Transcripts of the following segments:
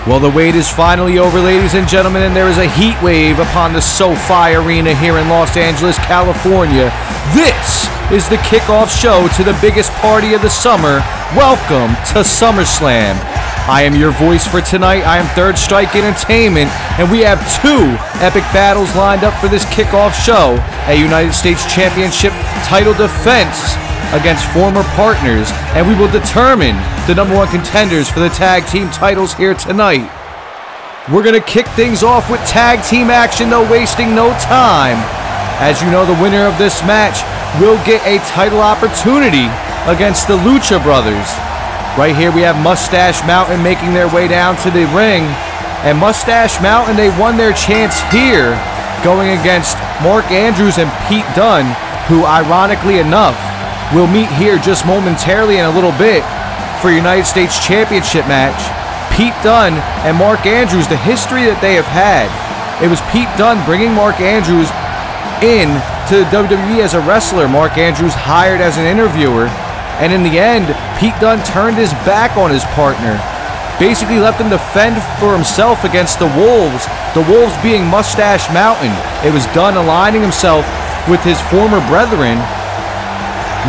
Well, the wait is finally over, ladies and gentlemen, and there is a heat wave upon the SoFi Arena here in Los Angeles, California. This is the kickoff show to the biggest party of the summer. Welcome to SummerSlam. I am your voice for tonight. I am Third Strike Entertainment, and we have two epic battles lined up for this kickoff show. A United States Championship title defense against former partners, and we will determine the #1 contenders for the tag team titles here tonight. We're going to kick things off with tag team action, though, wasting no time. As you know, the winner of this match will get a title opportunity against the Lucha Brothers. Right here we have Moustache Mountain making their way down to the ring, and Moustache Mountain, they won their chance here going against Mark Andrews and Pete Dunne, who ironically enough we'll meet here just momentarily in a little bit for United States Championship match. Pete Dunne and Mark Andrews, the history that they have had. It was Pete Dunne bringing Mark Andrews in to the WWE as a wrestler. Mark Andrews hired as an interviewer, and in the end, Pete Dunne turned his back on his partner. Basically left him to fend for himself against the Wolves being Moustache Mountain. It was Dunne aligning himself with his former brethren,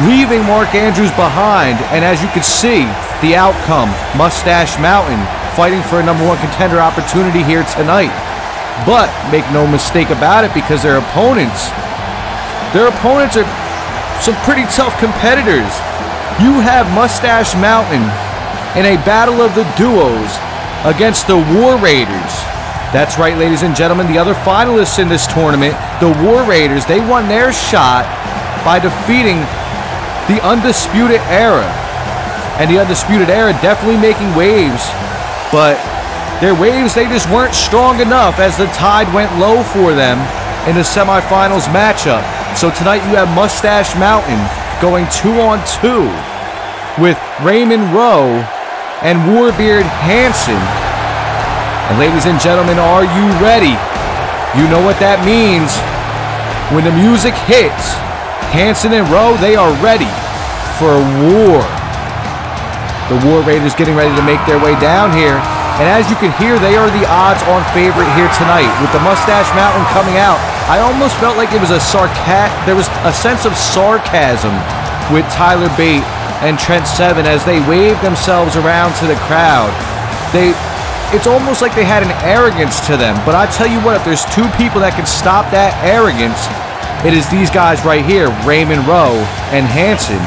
leaving Mark Andrews behind, and as you can see, the outcome, Moustache Mountain fighting for a #1 contender opportunity here tonight. But make no mistake about it, because their opponents are some pretty tough competitors. You have Moustache Mountain in a battle of the duos against the War Raiders. That's right, ladies and gentlemen, the other finalists in this tournament, the War Raiders, they won their shot by defeating the Undisputed Era. And the Undisputed Era definitely making waves, but their waves, they just weren't strong enough as the tide went low for them in the semifinals matchup. So tonight you have Moustache Mountain going 2-on-2 with Raymond Rowe and Warbeard Hanson. And ladies and gentlemen, are you ready? You know what that means. When the music hits, Hanson and Rowe, they are ready for war. The War Raiders getting ready to make their way down here. And as you can hear, they are the odds-on favorite here tonight. With the Moustache Mountain coming out, I almost felt like it was there was a sense of sarcasm with Tyler Bate and Trent Seven as they waved themselves around to the crowd. It's almost like they had an arrogance to them. But I tell you what, if there's two people that can stop that arrogance, it is these guys right here, Raymond Rowe and Hanson.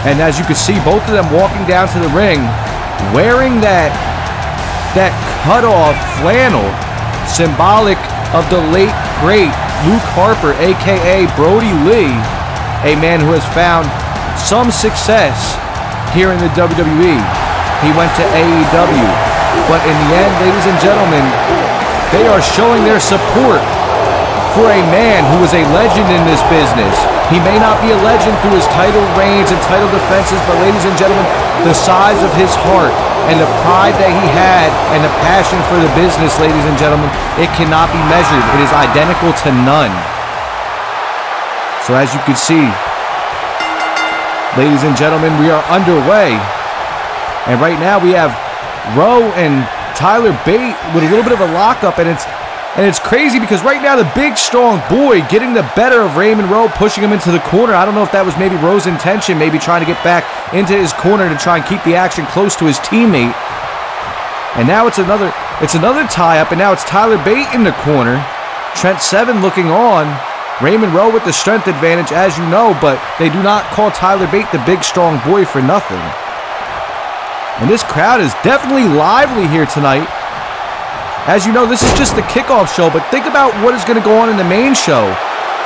And as you can see, both of them walking down to the ring wearing that cut-off flannel, symbolic of the late, great Luke Harper, a.k.a. Brody Lee, a man who has found some success here in the WWE. He went to AEW, but in the end, ladies and gentlemen, they are showing their support for a man who is a legend in this business. He may not be a legend through his title reigns and title defenses, but ladies and gentlemen, the size of his heart and the pride that he had and the passion for the business, ladies and gentlemen, it cannot be measured. It is identical to none. So as you can see, ladies and gentlemen, we are underway. And right now we have Rowe and Tyler Bate with a little bit of a lockup, and it's crazy because right now the big strong boy getting the better of Raymond Rowe, pushing him into the corner. I don't know if that was maybe Rowe's intention, maybe trying to get back into his corner to try and keep the action close to his teammate. And now it's another tie-up, and now it's Tyler Bate in the corner. Trent Seven looking on. Raymond Rowe with the strength advantage, as you know, but they do not call Tyler Bate the big strong boy for nothing. And this crowd is definitely lively here tonight. As you know, this is just the kickoff show, but think about what is going to go on in the main show.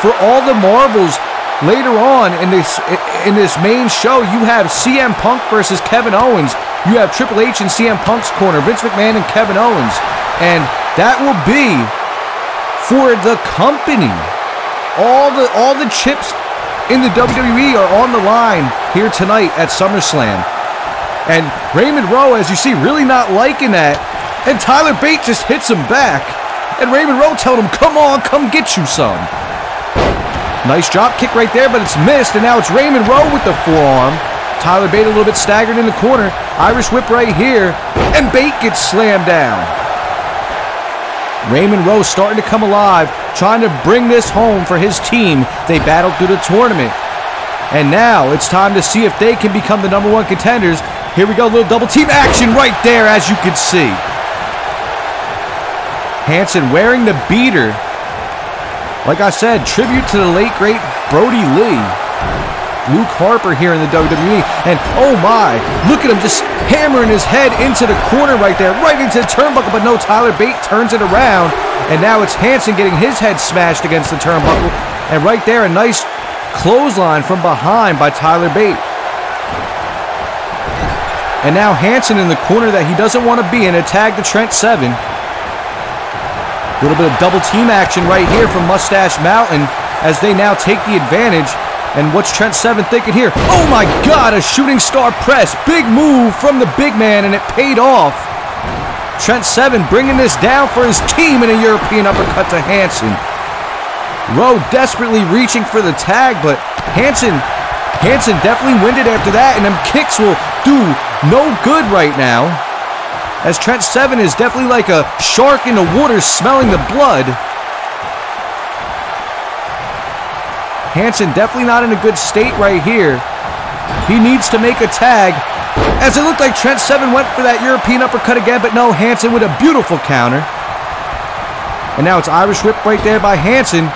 For all the marbles later on in this main show, you have CM Punk versus Kevin Owens. You have Triple H in CM Punk's corner, Vince McMahon and Kevin Owens. And that will be for the company. All the chips in the WWE are on the line here tonight at SummerSlam. And Raymond Rowe, as you see, really not liking that. And Tyler Bate just hits him back. And Raymond Rowe told him, come on, come get you some. Nice drop kick right there, but it's missed. And now it's Raymond Rowe with the forearm. Tyler Bate a little bit staggered in the corner. Irish whip right here. And Bate gets slammed down. Raymond Rowe starting to come alive, trying to bring this home for his team. They battled through the tournament. And now it's time to see if they can become the #1 contenders. Here we go, a little double team action right there, as you can see. Hanson wearing the beater. Like I said, tribute to the late, great Brody Lee. Luke Harper here in the WWE. And oh my, look at him just hammering his head into the corner right there, right into the turnbuckle. But no, Tyler Bate turns it around. And now it's Hanson getting his head smashed against the turnbuckle. And right there, a nice clothesline from behind by Tyler Bate. And now Hanson in the corner that he doesn't want to be in, a tag to Trent Seven. A little bit of double team action right here from Moustache Mountain as they now take the advantage. And what's Trent Seven thinking here? Oh my God, a shooting star press. Big move from the big man, and it paid off. Trent Seven bringing this down for his team in a European uppercut to Hanson. Rowe desperately reaching for the tag, but Hanson definitely winded after that, and them kicks will do no good right now, as Trent Seven is definitely like a shark in the water smelling the blood. Hanson definitely not in a good state right here. He needs to make a tag, as it looked like Trent Seven went for that European uppercut again, but no, Hanson with a beautiful counter. And now it's Irish whip right there by Hanson.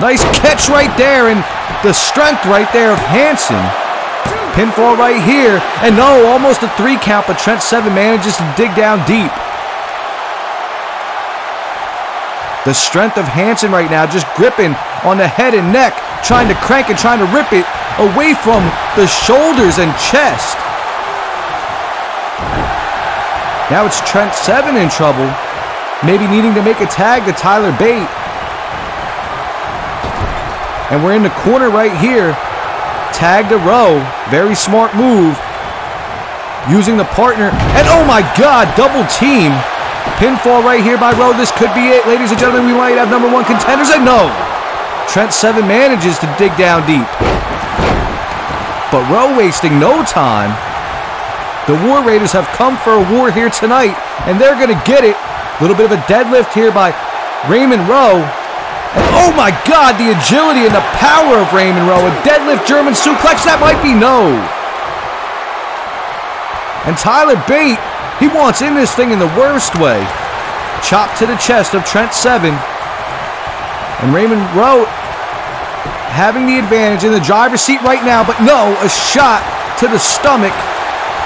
Nice catch right there, and the strength right there of Hanson. Pinfall right here, and no, almost a 3 count, but Trent Seven manages to dig down deep. The strength of Hanson right now, just gripping on the head and neck, trying to crank and trying to rip it away from the shoulders and chest. Now it's Trent Seven in trouble, maybe needing to make a tag to Tyler Bate. And we're in the corner right here. Tag to Rowe. Very smart move. Using the partner. And oh my God, double team. Pinfall right here by Rowe. This could be it. Ladies and gentlemen, we might have #1 contenders. And no. Trent Seven manages to dig down deep. But Rowe wasting no time. The War Raiders have come for a war here tonight, and they're going to get it. A little bit of a deadlift here by Raymond Rowe. And oh my God, the agility and the power of Raymond Rowe. A deadlift German suplex, that might be no. And Tyler Bate, he wants in this thing in the worst way. Chop to the chest of Trent Seven. And Raymond Rowe having the advantage in the driver's seat right now, but no, a shot to the stomach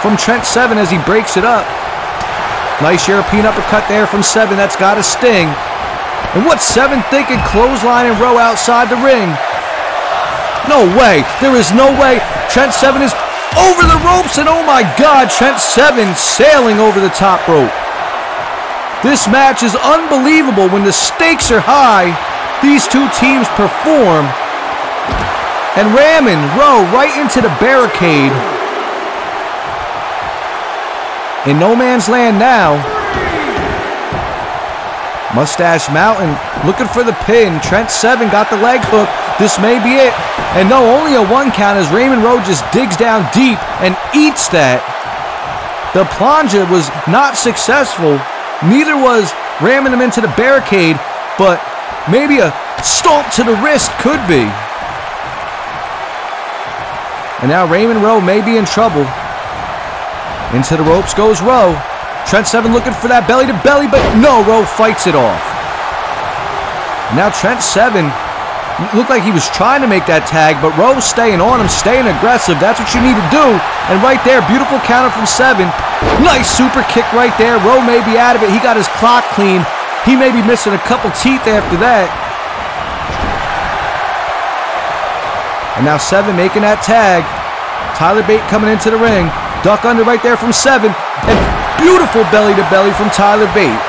from Trent Seven as he breaks it up. Nice European uppercut there from Seven, that's got to sting. And what's Seven thinking? Clothesline and Rowe outside the ring. No way. There is no way. Trent Seven is over the ropes, and oh my God, Trent Seven sailing over the top rope. This match is unbelievable. When the stakes are high, these two teams perform. And ramming Rowe right into the barricade. In no man's land now. Moustache Mountain looking for the pin. Trent Seven got the leg hook. This may be it. And no, only a 1 count as Raymond Rowe just digs down deep and eats that. The plunge was not successful. Neither was ramming him into the barricade, but maybe a stomp to the wrist could be. And now Raymond Rowe may be in trouble. Into the ropes goes Rowe. Trent Seven looking for that belly to belly, but no, Rowe fights it off. Now Trent Seven looked like he was trying to make that tag, but Rowe staying on him, staying aggressive. That's what you need to do. And right there, beautiful counter from Seven. Nice super kick right there. Rowe may be out of it. He got his clock clean. He may be missing a couple teeth after that. And now Seven making that tag. Tyler Bate coming into the ring. Duck under right there from Seven. And beautiful belly to belly from Tyler Bate.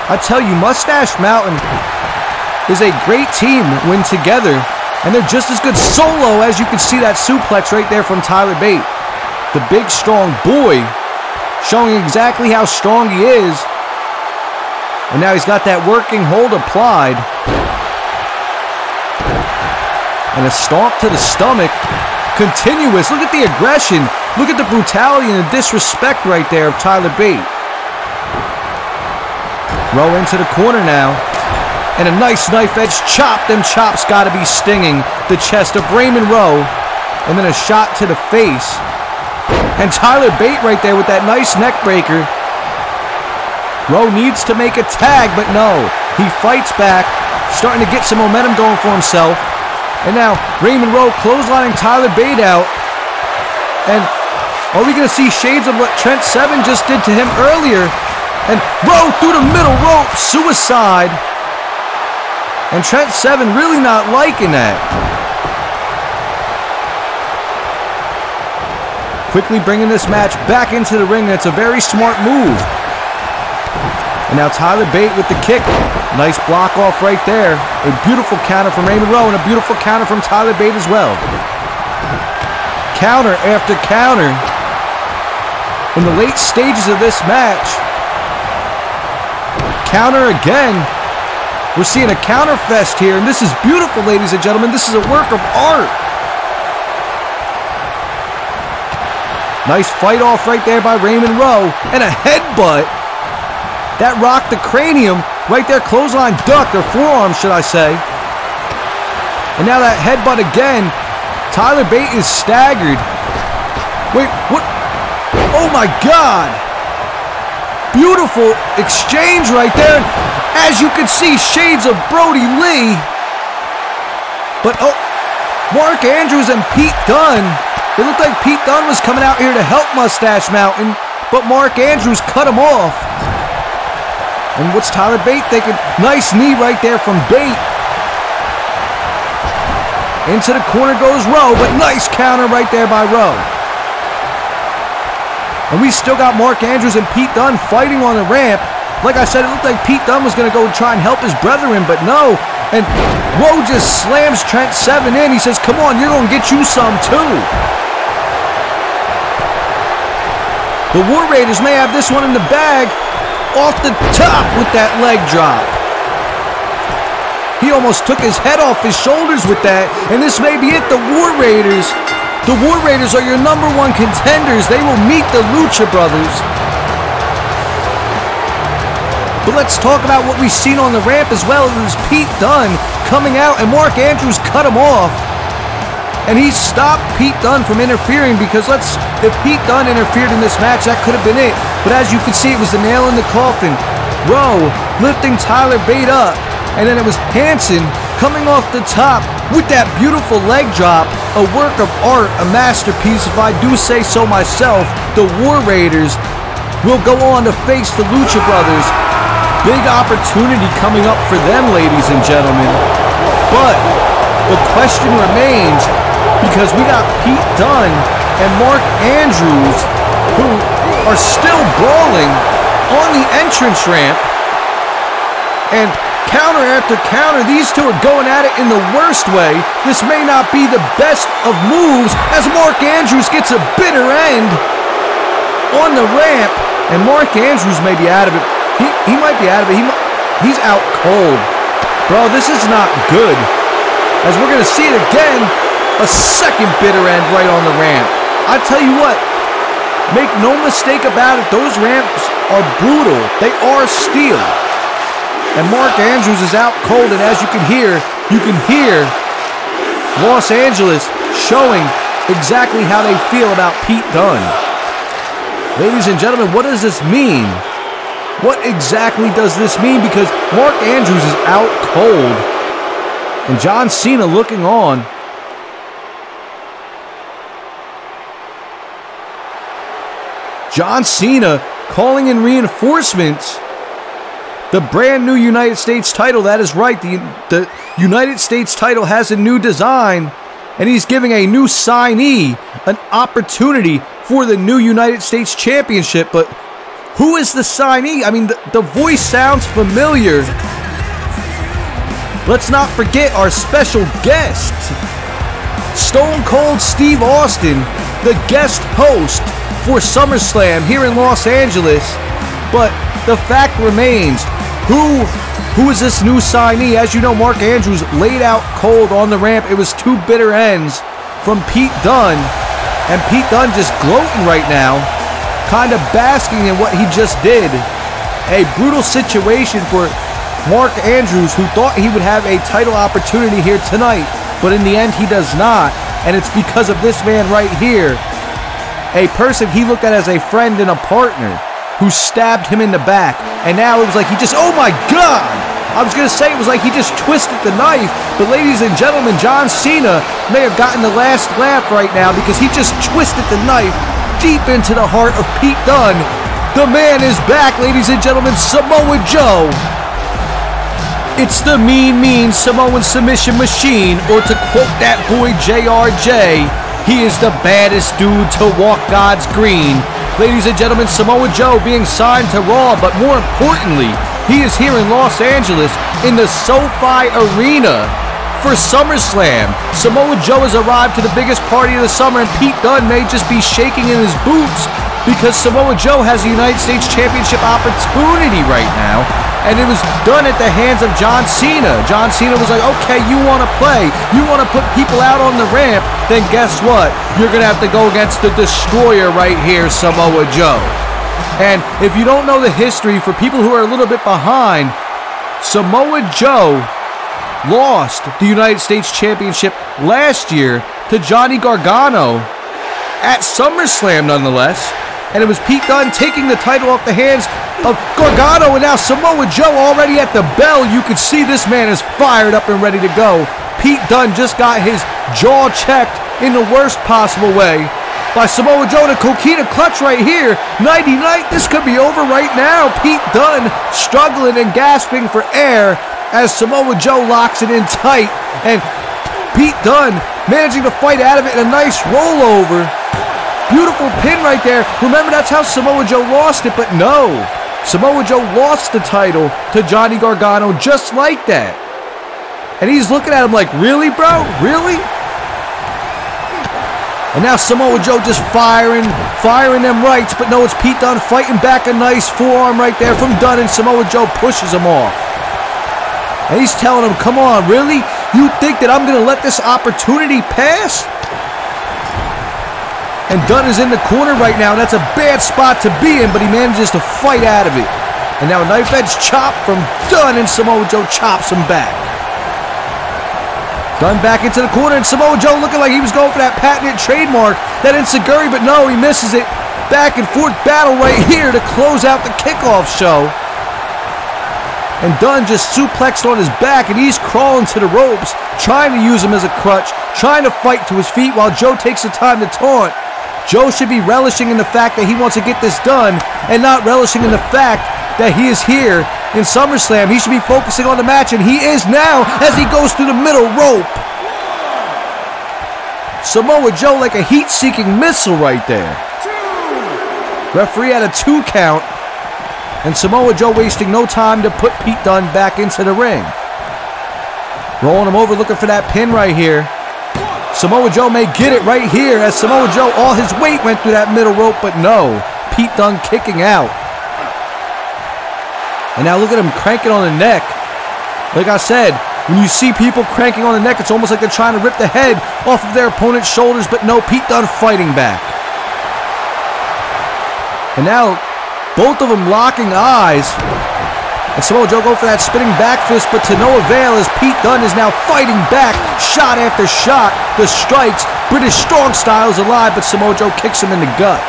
I tell you, Moustache Mountain is a great team when together, and they're just as good solo, as you can see that suplex right there from Tyler Bate. The big strong boy showing exactly how strong he is. And now he's got that working hold applied. And a stomp to the stomach. continuous. Look at the aggression. Look at the brutality and the disrespect right there of Tyler Bate. Rowe into the corner now. And a nice knife-edge chop. Them chops got to be stinging the chest of Raymond Rowe. And then a shot to the face. And Tyler Bate right there with that nice neck breaker. Rowe needs to make a tag, but no. He fights back, starting to get some momentum going for himself. And now Raymond Rowe clotheslining Tyler Bate out. And are we going to see shades of what Trent Seven just did to him earlier? And Rowe through the middle rope, suicide. And Trent Seven really not liking that. Quickly bringing this match back into the ring. That's a very smart move. And now Tyler Bate with the kick. Nice block off right there. A beautiful counter from Raymond Rowe and a beautiful counter from Tyler Bate as well. Counter after counter. In the late stages of this match. Counter again. We're seeing a counter fest here, and this is beautiful, ladies and gentlemen. This is a work of art. Nice fight off right there by Raymond Rowe. And a headbutt. That rocked the cranium. Right there, clothesline duck, or forearm, should I say. And now that headbutt again. Tyler Bate is staggered. Wait, what? Oh my God. Beautiful exchange right there. As you can see, shades of Brody Lee. But, oh, Mark Andrews and Pete Dunne. It looked like Pete Dunne was coming out here to help Moustache Mountain, but Mark Andrews cut him off. And what's Tyler Bate thinking? Nice knee right there from Bate. Into the corner goes Rowe, but nice counter right there by Rowe. And we still got Mark Andrews and Pete Dunne fighting on the ramp. Like I said, it looked like Pete Dunne was going to go try and help his brethren, but no. And Rowe just slams Trent Seven in. He says, come on, you're going to get you some too. The War Raiders may have this one in the bag. Off the top with that leg drop. He almost took his head off his shoulders with that. And this may be it, the War Raiders. The War Raiders are your #1 contenders. They will meet the Lucha Brothers. But let's talk about what we've seen on the ramp as well. It was Pete Dunne coming out, and Mark Andrews cut him off. And he stopped Pete Dunne from interfering, because if Pete Dunne interfered in this match, that could have been it. But as you can see, it was the nail in the coffin. Rowe lifting Tyler Bate up. And then it was Hanson coming off the top with that beautiful leg drop. A work of art, a masterpiece, if I do say so myself. The War Raiders will go on to face the Lucha Brothers. Big opportunity coming up for them, ladies and gentlemen. But the question remains, because we got Pete Dunne and Mark Andrews, who are still brawling on the entrance ramp. And counter after counter, these two are going at it in the worst way. This may not be the best of moves, as Mark Andrews gets a bitter end on the ramp. And Mark Andrews may be out of it. He might be out of it. He's out cold. Bro, this is not good. As we're going to see it again, a second bitter end right on the ramp. I tell you what, make no mistake about it, those ramps are brutal. They are steel. And Mark Andrews is out cold, and as you can hear Los Angeles showing exactly how they feel about Pete Dunne. Ladies and gentlemen, what does this mean? What exactly does this mean? Because Mark Andrews is out cold, and John Cena looking on. John Cena calling in reinforcements. The brand new United States title, that is right. The United States title has a new design, and he's giving a new signee an opportunity for the new United States Championship. But who is the signee? I mean, the voice sounds familiar. Let's not forget our special guest, Stone Cold Steve Austin, the guest host for SummerSlam here in Los Angeles. But the fact remains, who is this new signee? As you know, Mark Andrews laid out cold on the ramp. It was two bitter ends from Pete Dunne. And Pete Dunne just gloating right now, kind of basking in what he just did. A brutal situation for Mark Andrews, who thought he would have a title opportunity here tonight, but in the end he does not, and it's because of this man right here, a person he looked at as a friend and a partner, who stabbed him in the back, and now it was like he just, oh my God! I was going to say it was like he just twisted the knife, but ladies and gentlemen, John Cena may have gotten the last laugh right now because he just twisted the knife deep into the heart of Pete Dunne. The man is back, ladies and gentlemen, Samoa Joe. It's the mean Samoan submission machine, or to quote that boy JRJ, he is the baddest dude to walk God's green. Ladies and gentlemen, Samoa Joe being signed to Raw, but more importantly, he is here in Los Angeles in the SoFi Arena for SummerSlam. Samoa Joe has arrived to the biggest party of the summer, and Pete Dunne may just be shaking in his boots because Samoa Joe has a United States Championship opportunity right now. And it was done at the hands of John Cena. John Cena was like, okay, you want to play, you want to put people out on the ramp, then guess what? You're going to have to go against the Destroyer right here, Samoa Joe. And if you don't know the history, for people who are a little bit behind, Samoa Joe lost the United States Championship last year to Johnny Gargano at SummerSlam nonetheless. And it was Pete Dunne taking the title off the hands of Gargano, and now Samoa Joe already at the bell. You can see this man is fired up and ready to go. Pete Dunne just got his jaw checked in the worst possible way by Samoa Joe. And a Coquina clutch right here. Nighty-night, this could be over right now. Pete Dunne struggling and gasping for air as Samoa Joe locks it in tight. And Pete Dunne managing to fight out of it in a nice rollover. Beautiful pin right there. Remember, that's how Samoa Joe lost it, but no. Samoa Joe lost the title to Johnny Gargano just like that. And he's looking at him like, really, bro? Really? And now Samoa Joe just firing them rights, but no, it's Pete Dunne fighting back. A nice forearm right there from Dunne, and Samoa Joe pushes him off. And he's telling him, come on, really? You think that I'm going to let this opportunity pass? And Dunne is in the corner right now, and that's a bad spot to be in, but he manages to fight out of it. And now a knife edge chop from Dunne, and Samoa Joe chops him back. Dunne back into the corner, and Samoa Joe looking like he was going for that patented trademark, that enziguri, but no, he misses it. Back and forth battle right here to close out the kickoff show. And Dunne just suplexed on his back, and he's crawling to the ropes, trying to use him as a crutch, trying to fight to his feet while Joe takes the time to taunt. Joe should be relishing in the fact that he wants to get this done and not relishing in the fact that he is here in SummerSlam. He should be focusing on the match, and he is now as he goes through the middle rope. Samoa Joe like a heat-seeking missile right there. Referee had a 2 count, and Samoa Joe wasting no time to put Pete Dunne back into the ring. Rolling him over, looking for that pin right here. Samoa Joe may get it right here as Samoa Joe, all his weight went through that middle rope, but no. Pete Dunne kicking out. And now look at him cranking on the neck. Like I said, when you see people cranking on the neck, it's almost like they're trying to rip the head off of their opponent's shoulders, but no, Pete Dunne fighting back. And now both of them locking eyes. And Samoa Joe go for that spinning back fist, but to no avail as Pete Dunne is now fighting back, shot after shot. The strikes, British strong style is alive, but Samoa Joe kicks him in the gut.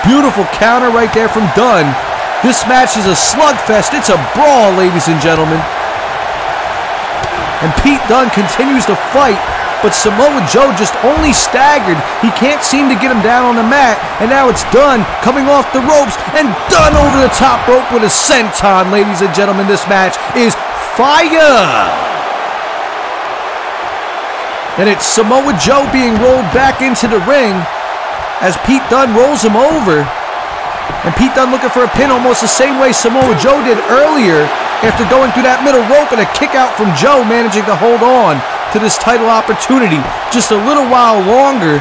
Beautiful counter right there from Dunne. This match is a slugfest. It's a brawl, ladies and gentlemen. And Pete Dunne continues to fight, but Samoa Joe just only staggered. He can't seem to get him down on the mat. And now it's Dunne coming off the ropes, and Dunne over the top rope with a senton. Ladies and gentlemen, this match is fire. And it's Samoa Joe being rolled back into the ring as Pete Dunne rolls him over. And Pete Dunne looking for a pin almost the same way Samoa Joe did earlier after going through that middle rope, and a kick out from Joe, managing to hold on to this title opportunity just a little while longer.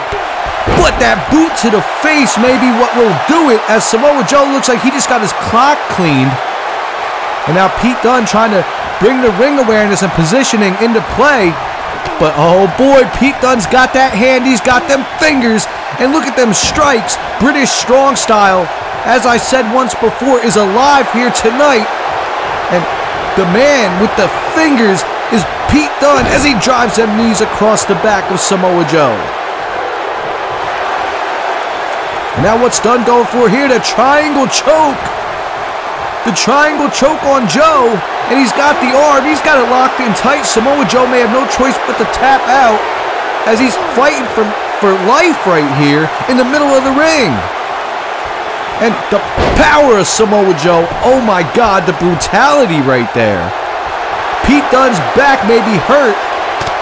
But that boot to the face may be what will do it, as Samoa Joe looks like he just got his clock cleaned. And now Pete Dunne trying to bring the ring awareness and positioning into play. But oh boy, Pete Dunne's got that hand, he's got them fingers, and look at them strikes. British strong style, as I said once before, is alive here tonight. And the man with the fingers is Pete Dunne as he drives them knees across the back of Samoa Joe. And now what's Dunne going for here? The triangle choke. The triangle choke on Joe. And he's got the arm. He's got it locked in tight. Samoa Joe may have no choice but to tap out as he's fighting for life right here in the middle of the ring. And the power of Samoa Joe. Oh my God, the brutality right there. Pete Dunne's back may be hurt.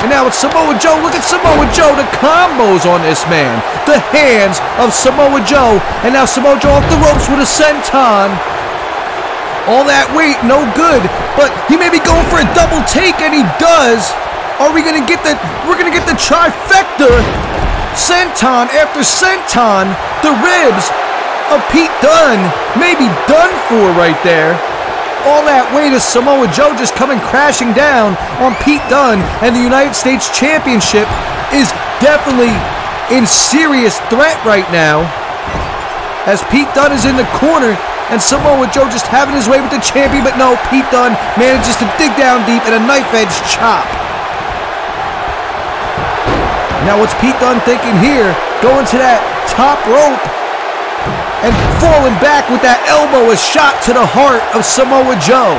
And now it's Samoa Joe. Look at Samoa Joe. The combos on this man. The hands of Samoa Joe. And now Samoa Joe off the ropes with a senton. All that weight, no good. But he may be going for a double take, and he does. Are we gonna get the? We're gonna get the trifecta. Senton after senton. The ribs of Pete Dunne may be done for right there. All that weight of Samoa Joe just coming crashing down on Pete Dunne, and the United States Championship is definitely in serious threat right now. As Pete Dunne is in the corner, and Samoa Joe just having his way with the champion, but no, Pete Dunne manages to dig down deep and a knife-edge chop. Now what's Pete Dunne thinking here? Going to that top rope and falling back with that elbow, a shot to the heart of Samoa Joe.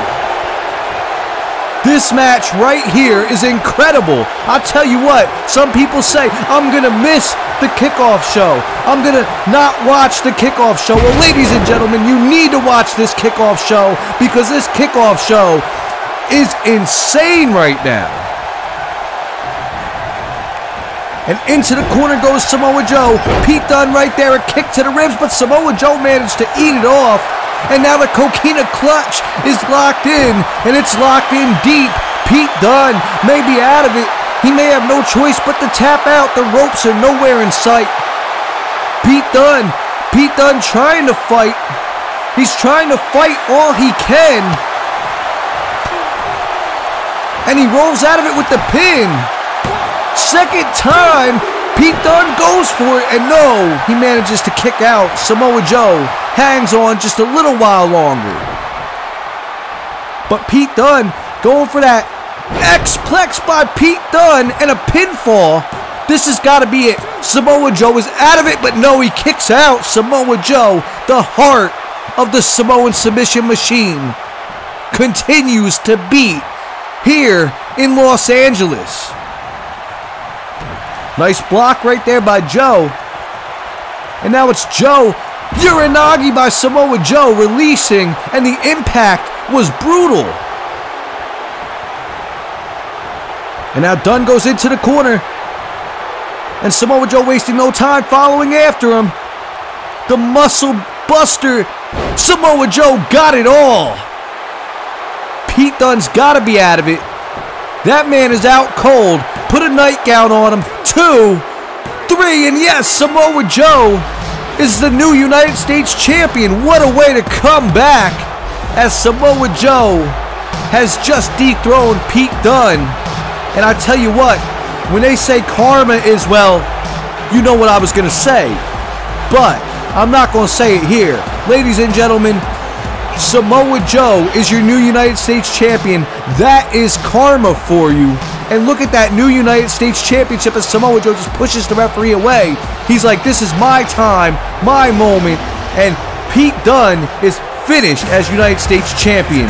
This match right here is incredible. I'll tell you what, some people say, I'm going to miss the Kickoff show. I'm going to not watch the Kickoff show. Well, ladies and gentlemen, you need to watch this Kickoff show because this Kickoff show is insane right now. And into the corner goes Samoa Joe. Pete Dunne right there, a kick to the ribs, but Samoa Joe managed to eat it off. And now the coquina clutch is locked in, and it's locked in deep. Pete Dunne may be out of it. He may have no choice but to tap out. The ropes are nowhere in sight. Pete Dunne trying to fight. He's trying to fight all he can. And he rolls out of it with the pin. Second time, Pete Dunne goes for it, and no, he manages to kick out. Samoa Joe hangs on just a little while longer. But Pete Dunne going for that X-Plex by Pete Dunne and a pinfall. This has got to be it. Samoa Joe is out of it, but no, he kicks out. Samoa Joe, the heart of the Samoan submission machine, continues to beat here in Los Angeles. Nice block right there by Joe. And now it's Joe. Uranagi by Samoa Joe releasing, and the impact was brutal. And now Dunne goes into the corner. And Samoa Joe wasting no time following after him. The muscle buster. Samoa Joe got it all. Pete Dunne's got to be out of it. That man is out cold. Put a nightgown on him. 2, 3, and yes, Samoa Joe is the new United States champion. What a way to come back, as Samoa Joe has just dethroned Pete Dunne. And I tell you what, when they say karma is, well, you know what I was going to say. But I'm not going to say it here. Ladies and gentlemen, Samoa Joe is your new United States champion. That is karma for you. And look at that new United States Championship as Samoa Joe just pushes the referee away. He's like, this is my time, my moment. And Pete Dunne is finished as United States champion.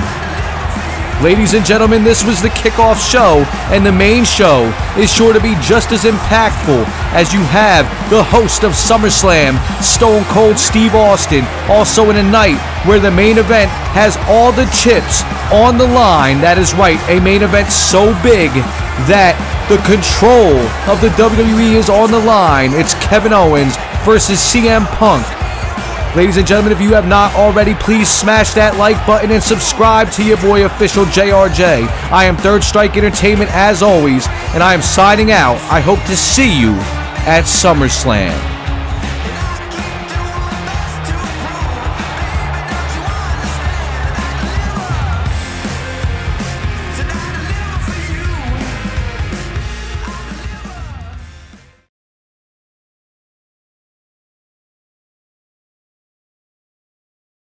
Ladies and gentlemen, this was the Kickoff show, and the main show is sure to be just as impactful as you have the host of SummerSlam, Stone Cold Steve Austin, also in a night where the main event has all the chips on the line. That is right, a main event so big that the control of the WWE is on the line. It's Kevin Owens versus CM Punk. Ladies and gentlemen, if you have not already, please smash that like button and subscribe to your boy OfficialJRJ. I am Third Strike Entertainment as always, and I am signing out. I hope to see you at SummerSlam.